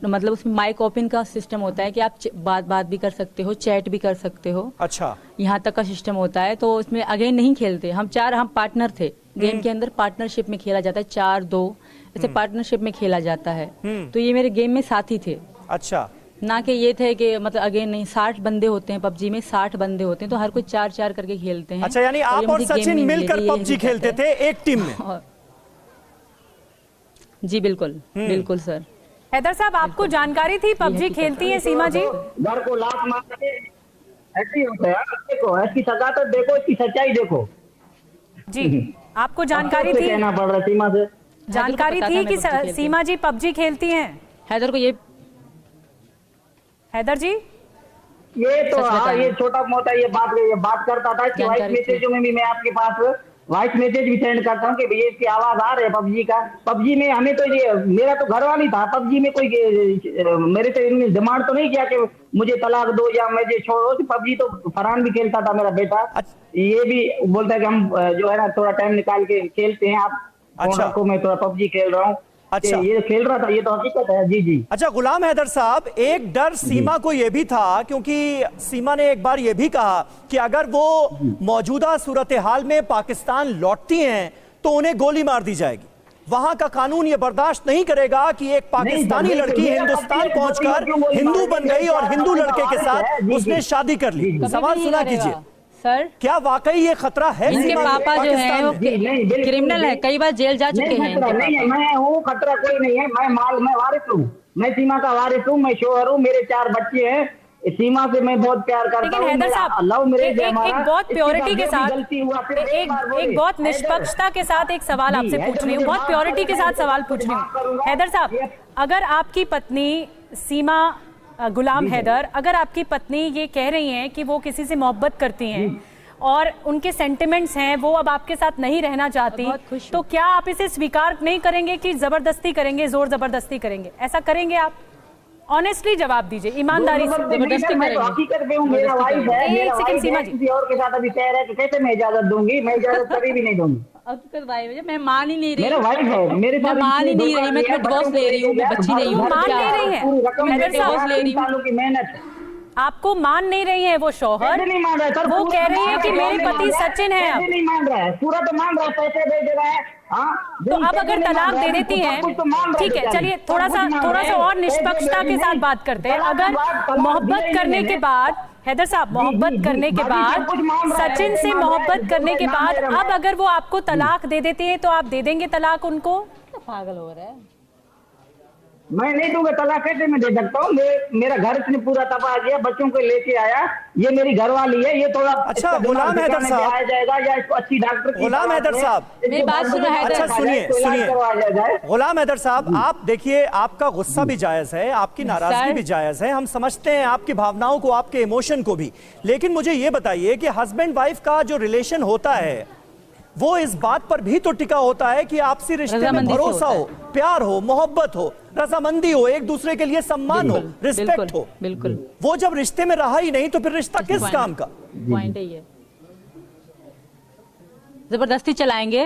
मतलब उसमें माइक ओपन का सिस्टम होता है कि आप बात भी कर सकते हो, चैट भी कर सकते हो। अच्छा, यहाँ तक का सिस्टम होता है। तो उसमें अगेन नहीं खेलते। हम पार्टनर थे गेम के अंदर, पार्टनरशिप में खेला जाता है। 4-2 ऐसे पार्टनरशिप में खेला जाता है। तो ये मेरे गेम में साथी थे। अच्छा, ना कि ये थे कि मतलब अगेन नहीं। 60 बंदे होते हैं PUBG में, 60 बंदे होते हैं, तो हर कोई 4-4 करके खेलते हैं। अच्छा, यानी आप और सचिन मिलकर PUBG खेलते थे एक टीम में? जी बिल्कुल, बिल्कुल सर। हैदर साहब, आपको जानकारी थी PUBG खेलती है सीमा जी? घर को लात मार के ऐसे ही होता है। देखो, इसकी सजा तो देखो, इसकी सच्चाई देखो। जी, आपको जानकारी थी? कहना पड़ रहा है सीमा से। जानकारी थी कि सीमा जी PUBG खेलती हैं? हैदर को ये, हैदर जी ये तो हाँ, ये छोटा मोटा ये बात करता था कि वाइस मैसेजों में भी मैं आपके पास वॉइस मैसेज भी सेंड करता हूँ कि भैया इसकी आवाज आ रही है पबजी का। पबजी में हमें तो ये, मेरा तो घर वाली था, पबजी में कोई मेरे तो इन्होंने डिमांड तो नहीं किया कि मुझे तलाक दो या मुझे छोड़ो। पबजी तो फरहान भी खेलता था मेरा बेटा, ये भी बोलता है कि हम जो है ना थोड़ा टाइम निकाल के खेलते हैं, आप अच्छा को मैं थोड़ा पबजी खेल रहा हूँ। अच्छा ये खेल रहा था, ये तो हकीकत है। जी जी। अच्छा गुलाम हैदर साहब, एक डर सीमा को यह भी था, क्योंकि सीमा ने एक बार यह भी कहा कि अगर वो मौजूदा सूरत हाल में पाकिस्तान लौटती हैं तो उन्हें गोली मार दी जाएगी। वहां का कानून ये बर्दाश्त नहीं करेगा कि एक पाकिस्तानी लड़की हिंदुस्तान पहुंचकर हिंदू बन गई और हिंदू लड़के के साथ उसने शादी कर ली। सवाल सुना कीजिए सर, क्या वाकई ये खतरा है? इनके पापा जो है वो क्रिमिनल है, कई बार जेल जा चुके हैं। नहीं, मैं हूँ, खतरा कोई नहीं है। मैं वारिस हूँ, मैं सीमा का वारिस हूँ, मैं शोहर हूँ, मेरे 4 बच्चे हैं। सीमा से मैं बहुत प्यार करता हूँ। हैदर साहब, लव मैरिज एक बहुत प्योरिटी के साथ, एक बहुत निष्पक्षता के साथ एक सवाल आपसे पूछ रही हूँ, बहुत प्योरिटी के साथ सवाल पूछ रही हूँ। हैदर साहब, अगर आपकी पत्नी सीमा गुलाम हैदर, अगर आपकी पत्नी ये कह रही हैं कि वो किसी से मोहब्बत करती हैं और उनके सेंटिमेंट्स हैं, वो अब आपके साथ नहीं रहना चाहती, तो क्या आप इसे स्वीकार नहीं करेंगे कि जबरदस्ती करेंगे, जोर जबरदस्ती करेंगे? ऐसा करेंगे आप? ऑनेस्टली जवाब दीजिए, ईमानदारी से। जबरदस्ती हकीकत में मेरा वाइफ है, एक सेकंड सीमा जी, किसी और के साथ अभी कह रहा है कि कैसे मैं इजाजत दूंगी? मैं इजाजत कभी भी नहीं दूंगी। मैं मान ही नहीं रही, मेरा वाइफ है, मेरे मैं मान ही नहीं रही, मैं डिवोर्स ले रही हूँ, मैं बच्ची नहीं हूँ। मान नहीं रही है, की मेहनत आपको मान नहीं रही है वो शौहर, नहीं मान रहा है। वो कह रही है कि मेरे पति सचिन है। अब नहीं मान रहा है, पूरा तो मान रहा है, पैसे दे दे रहा है। तो अब अगर तलाक दे देती हैं, ठीक है, चलिए थोड़ा सा और निष्पक्षता के साथ बात करते हैं। अगर मोहब्बत करने के बाद, हैदर साहब, मोहब्बत करने के बाद, सचिन से मोहब्बत करने के बाद अब अगर वो आपको तलाक दे देती है तो आप दे देंगे तलाक उनको? पागल हो रहा है। मैं नहीं दूंगा तलाक, कैसे मैं दे सकता हूँ? मेरा घर इसने पूरा तबाह किया, बच्चों को लेके आया, ये मेरी घरवाली है, ये थोड़ा अच्छा गुलाम हैदर साहब, आया जाएगा या इसको अच्छी डॉक्टर, गुलाम हैदर साहब मेरी बात सुनो। अच्छा सुनिए गुलाम हैदर साहब, आप देखिए, आपका गुस्सा भी जायज है, आपकी नाराजगी भी जायज है, हम समझते हैं आपकी भावनाओं को, आपके इमोशन को भी, लेकिन मुझे ये बताइए कि हस्बैंड वाइफ का जो रिलेशन होता है वो इस बात पर भी तो टिका होता है कि आपसी रिश्ते में भरोसा हो, प्यार हो, मोहब्बत हो, रजामंदी हो, एक दूसरे के लिए सम्मान हो, रिस्पेक्ट हो। बिल्कुल। वो जब रिश्ते में रहा ही नहीं तो फिर रिश्ता किस काम का? पॉइंट है ये। जबरदस्ती चलाएंगे,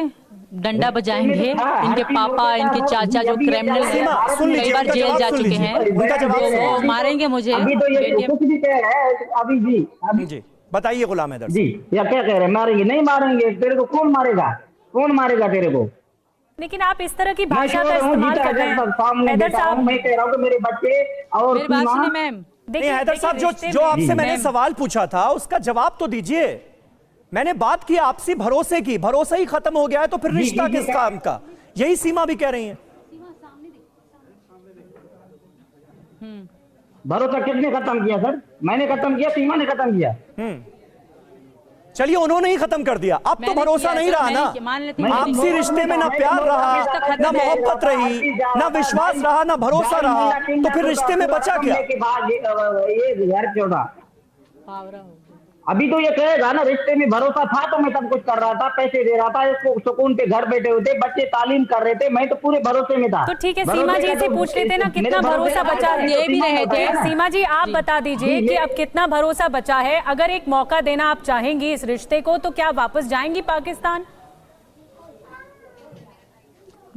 डंडा बजाएंगे, इनके पापा, इनके चाचा जो क्रिमिनल हैं, कई बार जेल जा चुके हैं, उनका जवाब वो मारेंगे मुझे। अभी तो ये कुछ भी कह रहा है अभी जी, अभी जी बताइए गुलाम हैदर जी, या क्या कह रहे हैं? मारेंगे? नहीं मारेंगे, तेरे को कौन मारेगा? कौन मारेगा तेरे को? लेकिन आप इस तरह की भाषा का इस्तेमाल कर रहे हैं हैदर साहब। मैं कह रहा हूँ कि मेरे बच्चे और मेरी बात सुनिए मैम। नहीं हैदर साहब, जो आपसे मैंने सवाल पूछा था उसका जवाब तो दीजिए। मैंने बात की आपसी भरोसे की, भरोसा ही खत्म हो गया है तो फिर रिश्ता किस काम का? यही सीमा भी कह रही है। भरोसा किसने खत्म किया सर? मैंने खत्म किया, सीमा ने खत्म किया। चलिए उन्होंने ही खत्म कर दिया, अब तो भरोसा नहीं रहा ना। आपसी रिश्ते में ना प्यार रहा, ना मोहब्बत रही, ना विश्वास रहा, ना भरोसा रहा, तो फिर रिश्ते में बचा क्या? ये घर छोड़ा। अभी तो ये कहेगा ना, रिश्ते में भरोसा था तो मैं सब कुछ कर रहा था, पैसे दे रहा था, इसको सुकून पे घर बैठे होते, बच्चे तालीम कर रहे थे, मैं तो पूरे भरोसे में था। तो ठीक है, सीमा जी से पूछ लेते ना कितना भरोसा बचा है? ये भी रहे थे। सीमा जी आप बता दीजिए कि अब कितना भरोसा बचा है? अगर एक मौका देना आप चाहेंगी इस रिश्ते को तो क्या वापस जाएंगी पाकिस्तान?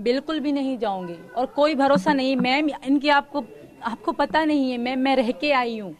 बिल्कुल भी नहीं जाऊंगी, और कोई भरोसा नहीं मैम। इनकी आपको पता नहीं है, मैं रह के आई हूँ,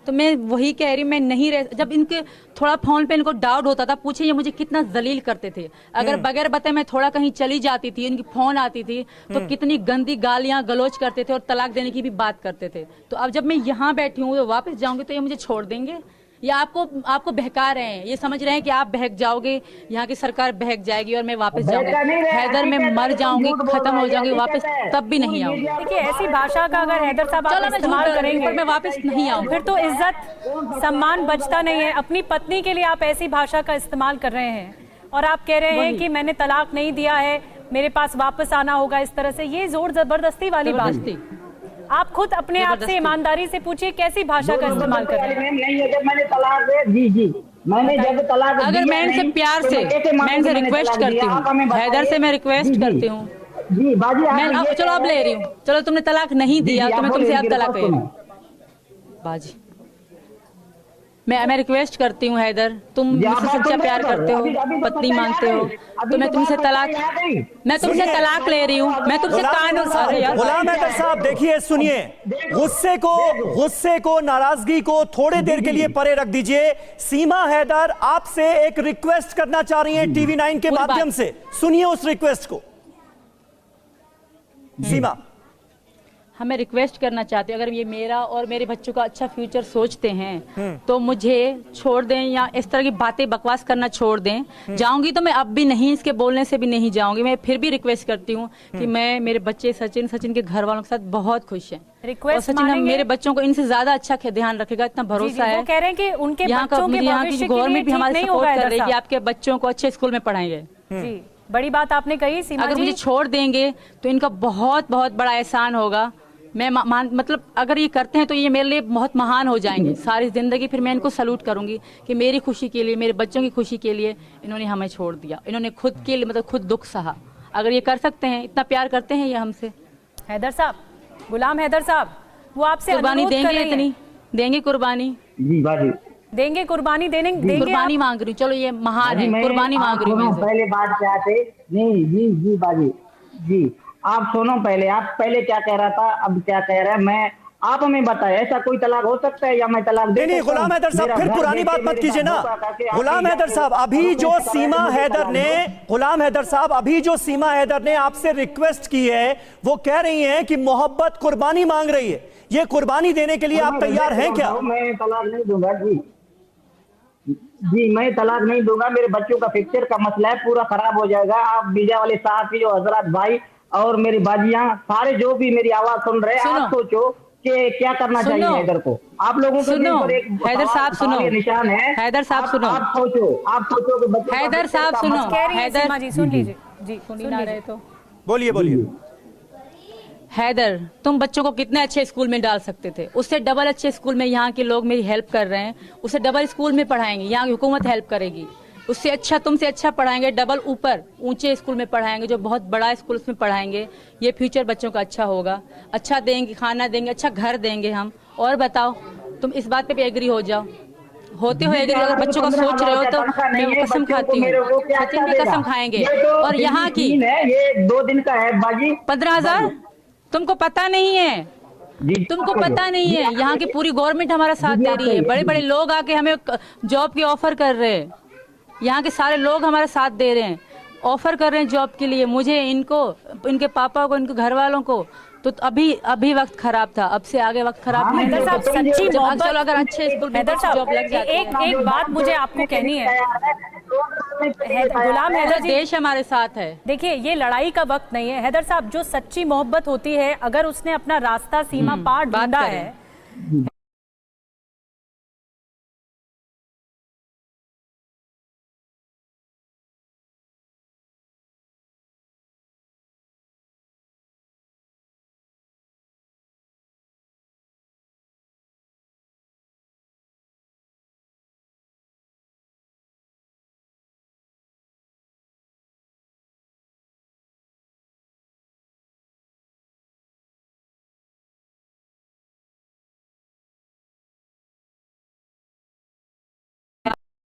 तो मैं वही कह रही हूँ, मैं नहीं रह। जब इनके थोड़ा फोन पे इनको डाउट होता था, पूछे ये मुझे कितना जलील करते थे। अगर बगैर बताए मैं थोड़ा कहीं चली जाती थी, इनकी फोन आती थी तो कितनी गंदी गालियां गलोच करते थे और तलाक देने की भी बात करते थे। तो अब जब मैं यहाँ बैठी हूँ, वापस जाऊंगी तो ये मुझे छोड़ देंगे या आपको बहका रहे हैं? ये समझ रहे हैं कि आप बहक जाओगे, यहाँ की सरकार बहक जाएगी और मैं वापस जाऊंगी, हैदर में मर जाऊंगी, खत्म हो जाऊंगी, वापस तब भी नहीं आऊंगी। देखिए ऐसी भाषा का अगर हैदर साहब आप इस्तेमाल करेंगे मैं वापस नहीं आऊंगी, फिर तो इज्जत सम्मान बचता नहीं है। अपनी पत्नी के लिए आप ऐसी भाषा का इस्तेमाल कर रहे हैं और आप कह रहे हैं कि मैंने तलाक नहीं दिया है, मेरे पास वापस आना होगा। इस तरह से ये जोर जबरदस्ती वाली बात थी। आप खुद अपने आप से ईमानदारी से पूछिए कैसी भाषा का इस्तेमाल कर रहे हैं? नहीं है, जब मैंने तलाक दे जी मैंने जब तलाक अगर दिया मैं इनसे नहीं, प्यार तो से कैसे मैं मानूं इनसे कि मैंने रिक्वेस्ट तलाक करती दिया? आप हमें हूँ, बताइए। हैदर से मैं रिक्वेस्ट जी, करती हूँ। जी बाजी, आप मैं ये चलो कह अब रहे ले रही हैं- हूँ, चलो तुमने तलाक नहीं जी, दिया जी, तो मैं आप तुमसे बोलिए, अब इनकी तलाक ले रिपोर्ट रही हूँ। बाजी मैं रिक्वेस्ट करती हूँ हैदर, तुम जी, आप मुझसे बात सच्चा सुन रहे प्यार हैं करते हो, अभी तो पत्नी सच्चाई आ मानते हो, गई। अभी तो मैं तुमसे बात तलाक सच्चाई आ गई। मैं तुमसे सुनिए। तलाक ले रही हूँ, मैं तुमसे कानून अरे यार गुलाम हैदर साहब देखिए, सुनिए, गुस्से को नाराजगी को थोड़े देर के लिए परे रख दीजिए। सीमा हैदर आपसे एक रिक्वेस्ट करना चाह रही हैं टीवी 9 के पूरी माध्यम बात। से, सुनिए उस रिक्वेस्ट को। सीमा, हमें रिक्वेस्ट करना चाहते हैं, अगर ये मेरा और मेरे बच्चों का अच्छा फ्यूचर सोचते हैं तो मुझे छोड़ दें, या इस तरह की बातें बकवास करना छोड़ दें। जाऊंगी तो मैं अब भी नहीं, इसके बोलने से भी नहीं जाऊंगी। मैं फिर भी रिक्वेस्ट करती हूँ कि मैं, मेरे बच्चे सचिन के घर वालों के साथ बहुत खुश हैं, और सचिन हम मेरे बच्चों को इनसे ज्यादा अच्छा ध्यान रखेगा, इतना भरोसा है। वो कह रहे हैं कि उनके यहाँ का बच्चों के यहाँ की भविष्य के लिए गवर्नमेंट भी ठीक हमारी नहीं सपोर्ट होगा कर रही है हैदर कि साहब। आपके बच्चों को अच्छे स्कूल में पढ़ाएंगे। जी, बड़ी बात आपने कही सीमा अगर जी। मुझे छोड़ देंगे तो इनका बहुत बहुत बड़ा एहसान होगा। मैं मतलब अगर ये करते हैं तो ये मेरे लिए बहुत महान हो जाएंगे सारी जिंदगी। फिर मैं इनको सलूट करूंगी कि मेरी खुशी के लिए, मेरे बच्चों की खुशी के लिए इन्होंने हमें छोड़ दिया, इन्होंने खुद के लिए मतलब खुद दुख सहा। अगर ये कर सकते हैं, इतना प्यार करते हैं ये हमसे। हैदर साहब, गुलाम हैदर साहब, वो आपसे कुर्बानी अनुरोध कर देंगे, रही हैं। इतनी देंगे कुर्बानी, जी बाजी, देंगे कुर्बानी, देंगे कुर्बानी आप? मांग रही हूँ। चलो ये महान है, मैं कुर्बानी मांग रही हूँ मैं आप इनसे। पहले बात क्या थे? नहीं जी जी बाजी जी, आप सुनो पहले, आप पहले क्या कह रहा था, अब क्या कह रहा है? मैं, आप हमें बताएं, ऐसा कोई तलाक हो सकता है या मैं तलाक दे नहीं सकता हूं? गुलाम हैदर साहब, मेरा फिर घर पुरानी बेच के बात मत मेरे कीजिए साथ ना। धोखा करके आप गुलाम ये हैदर जाके साहब, अभी अपने जो कराए सीमा मुझे हैदर तलाक ने, दो। गुलाम हैदर साहब, अभी जो सीमा हैदर ने आपसे रिक्वेस्ट की है, वो कह रही हैं कि मोहब्बत कुर्बानी मांग रही है। ये कुर्बानी देने के लिए आप तैयार हैं क्या? मैं तलाक नहीं दूंगा जी, जी मैं तलाक नहीं दूंगा। मेरे बच्चों का फ्यूचर का मसला है, पूरा खराब हो जाएगा। आप मीडिया वाले साथी, जो हजरत भाई और मेरी बाजियां, सारे जो भी मेरी आवाज सुन रहे हैं, आप सोचो कि क्या करना चाहिए हैदर को। आप लोगों के दिल पर एक हैदर साहब सुनो, निशान है। हैदर साहब सुनो, आप सोचो कि बच्चों का हैदर फ्यूचर साहब का सुनो, मसला- कह रही हैं हैदर सीमा जी, सुन लीजिए जी, सुन सुन ना लीजिए। रहे तो बोलिए बोलिए। हैदर, तुम बच्चों को कितने अच्छे स्कूल में डाल सकते थे, उससे डबल अच्छे स्कूल में यहाँ के लोग मेरी हेल्प कर रहे हैं, उससे डबल स्कूल में पढ़ाएंगे, यहाँ की हुकूमत हेल्प करेगी, उससे अच्छा, तुमसे अच्छा पढ़ाएंगे, डबल ऊपर ऊंचे स्कूल में पढ़ाएंगे, जो बहुत बड़ा स्कूल उसमें पढ़ाएंगे। ये फ्यूचर बच्चों का अच्छा होगा, अच्छा देंगे, खाना देंगे, अच्छा घर देंगे हम। और बताओ, तुम इस बात पे भी एग्री हो जाओ, होते हो एग्री? अगर बच्चों का सोच रहे हो तो मैं कसम खाती हूँ, सचिन भी कसम खाएंगे। और यहाँ की ये 2 दिन का है बाजी, 15,000 तुमको पता नहीं है, तुमको पता नहीं है। यहाँ की पूरी गवर्नमेंट हमारा साथ दे रही है, बड़े बड़े लोग आके हमें जॉब की ऑफर कर रहे हैं, यहाँ के सारे लोग हमारा साथ दे रहे हैं, ऑफर कर रहे हैं जॉब के लिए मुझे, इनको, इनके पापा को, इनके घर वालों को। तो अभी वक्त खराब था, अब से आगे वक्त खराब नहीं हैदर साहब, होगा। सच्ची चलो मोहब्बत, अगर अच्छे स्कूल में हैदर साहब, जॉब लग जाती है। एक बात मुझे आपको कहनी है, गुलाम हैदर जी, देश हमारे साथ है। देखिए ये लड़ाई का वक्त नहीं है हैदर साहब। जो सच्ची मोहब्बत होती है, अगर उसने अपना रास्ता सीमा पार बात ढूंढा करें। है,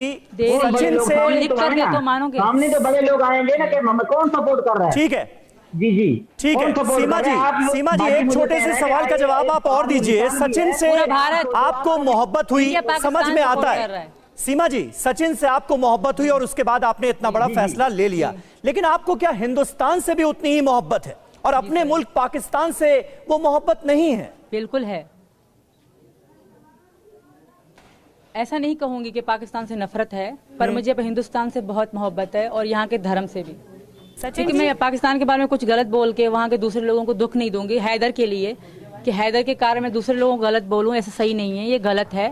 सचिन से लिख करके तो मानोगे। सामने तो बड़े लोग आएंगे ना कि हमें कौन सपोर्ट कर रहा है। ठीक है, जी जी ठीक है। सीमा जी एक छोटे से सवाल का जवाब आप और दीजिए। सचिन से पूरा भारत आपको मोहब्बत हुई, इंडिया पाकिस्तान समझ में आता सपोर्ट कर रहा है। है। सीमा जी, सचिन से आपको मोहब्बत हुई और उसके बाद आपने इतना बड़ा फैसला ले लिया, लेकिन आपको क्या हिंदुस्तान से भी उतनी ही मोहब्बत है और अपने मुल्क पाकिस्तान से वो मोहब्बत नहीं है? बिल्कुल है। ऐसा नहीं कहूंगी कि पाकिस्तान से नफरत है, पर मुझे अब हिंदुस्तान से बहुत मोहब्बत है और यहाँ के धर्म से भी। क्योंकि मैं पाकिस्तान के बारे में कुछ गलत बोल के वहाँ के दूसरे लोगों को दुख नहीं दूंगी हैदर के लिए, कि हैदर के कारण मैं दूसरे लोगों को गलत बोलूं, ऐसा सही नहीं है, ये गलत है।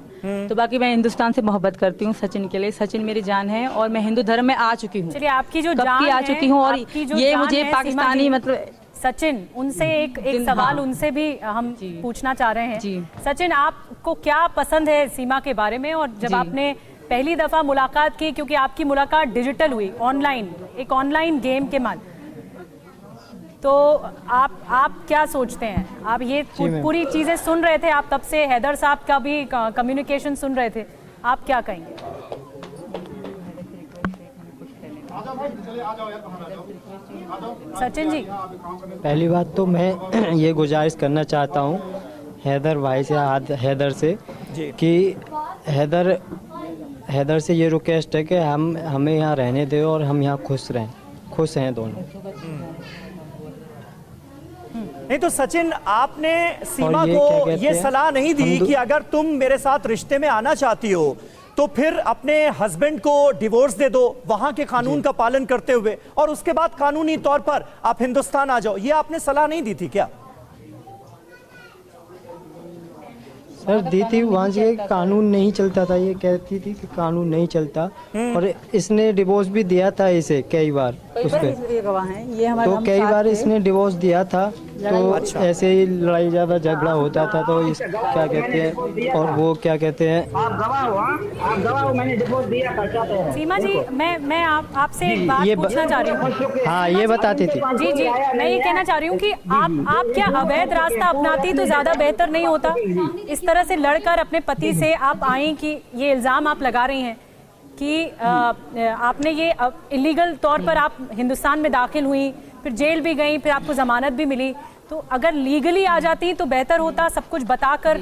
तो बाकी मैं हिंदुस्तान से मोहब्बत करती हूँ सचिन के लिए। सचिन मेरी जान है और मैं हिंदू धर्म में आ चुकी हूँ। चलिए, आपकी जो कब जान की आ है, चुकी हूँ और आपकी जो ये जान मुझे है, पाकिस्तानी सीमा जी, मतलब सचिन, उनसे एक सवाल उनसे भी हम पूछना चाह रहे हैं। जी। सचिन, आपको क्या पसंद है सीमा के बारे में? और जब आपने पहली दफा मुलाकात की, क्योंकि आपकी मुलाकात डिजिटल हुई, ऑनलाइन, एक ऑनलाइन गेम के माध्यम। तो आप क्या सोचते हैं? आप ये पूरी चीजें सुन रहे थे, आप तब से हैदर साहब का भी कम्युनिकेशन सुन रहे थे, आप क्या कहेंगे? सचिन जी, पहली बात तो मैं ये गुजारिश करना चाहता हूँ हैदर भाई से, हैदर से कि हैदर से ये रिक्वेस्ट है कि हमें यहाँ रहने दे और हम यहाँ खुश हैं दोनों। नहीं तो सचिन, आपने सीमा को ये सलाह नहीं दी कि अगर तुम मेरे साथ रिश्ते में आना चाहती हो तो फिर अपने हस्बैंड को डिवोर्स दे दो वहां के कानून का पालन करते हुए, और उसके बाद कानूनी तौर पर आप हिंदुस्तान आ जाओ, ये आपने सलाह नहीं दी थी क्या? सर दी थी, वहाँ से कानून नहीं चलता था, ये कहती थी कि कानून नहीं चलता, और इसने डिवोर्स भी दिया था इसे कई बार, उसके तो कई बार इसने डिवोर्स दिया था। तो ऐसे ही लड़ाई ज्यादा झगड़ा होता था, तो इस क्या कहते हैं, और वो क्या कहते हैं, आप गवाह हो, आप गवाह हो, मैंने डिवोर्स दिया था। क्या कह रहे हैं? सीमा जी, मैं आपसे एक बात पूछना चाह रही हूँ। हाँ ये बताती थी। जी जी, मैं ये कहना चाह रही हूँ कि आप क्या अवैध रास्ता अपनाती तो ज्यादा बेहतर नहीं होता? इस तरह से लड़कर अपने पति से आप आई कि ये इल्जाम आप लगा रही हैं कि आपने ये इलीगल तौर पर आप हिंदुस्तान में दाखिल हुई, फिर जेल भी गई, फिर आपको जमानत भी मिली, तो अगर लीगली आ जाती तो बेहतर होता, सब कुछ बताकर।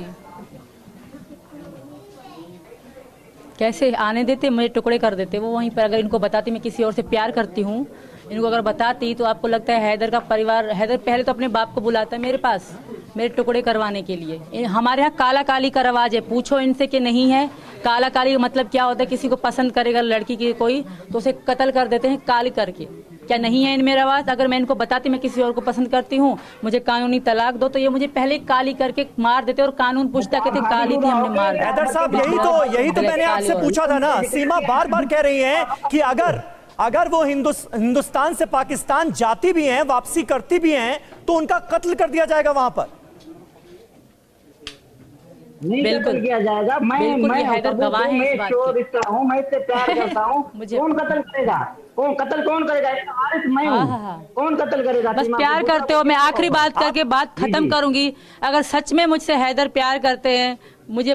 कैसे आने देते, मुझे टुकड़े कर देते वो वहीं पर। अगर इनको बताती मैं किसी और से प्यार करती हूँ, इनको अगर बताती तो आपको लगता है हैदर का परिवार, हैदर पहले तो अपने बाप को बुलाता है मेरे पास मेरे टुकड़े करवाने के लिए। हमारे यहाँ काला काली का रवाज है, पूछो इनसे कि नहीं है। काला काली का मतलब क्या होता है? किसी को पसंद करेगा लड़की की कोई तो उसे कत्ल कर देते हैं काली करके। क्या नहीं है इनमें रवाज? अगर मैं इनको बताती मैं किसी और को पसंद करती हूँ, मुझे कानूनी तलाक दो, तो ये मुझे पहले काली करके मार देते और कानून पूछता कहते काली थी हमने मार दिया। हैदर साहब, यही तो मैंने आपसे पूछा था ना। सीमा बार बार कह रही है कि अगर वो हिंदुस्तान से पाकिस्तान जाती भी हैं, वापसी करती भी हैं, तो उनका कत्ल कर दिया जाएगा वहां पर। बिल्कुल किया जाएगा। मैं हैदर गवाह है इस बात की। मैं इससे प्यार करता हूँ। कौन कत्ल करेगा? कौन करेगा? मैं हूँ। कौन कत्ल करेगा? बस प्यार करते हो। मैं आखिरी बात करके बात खत्म करूंगी। अगर सच में मुझसे हैदर प्यार करते हैं, मुझे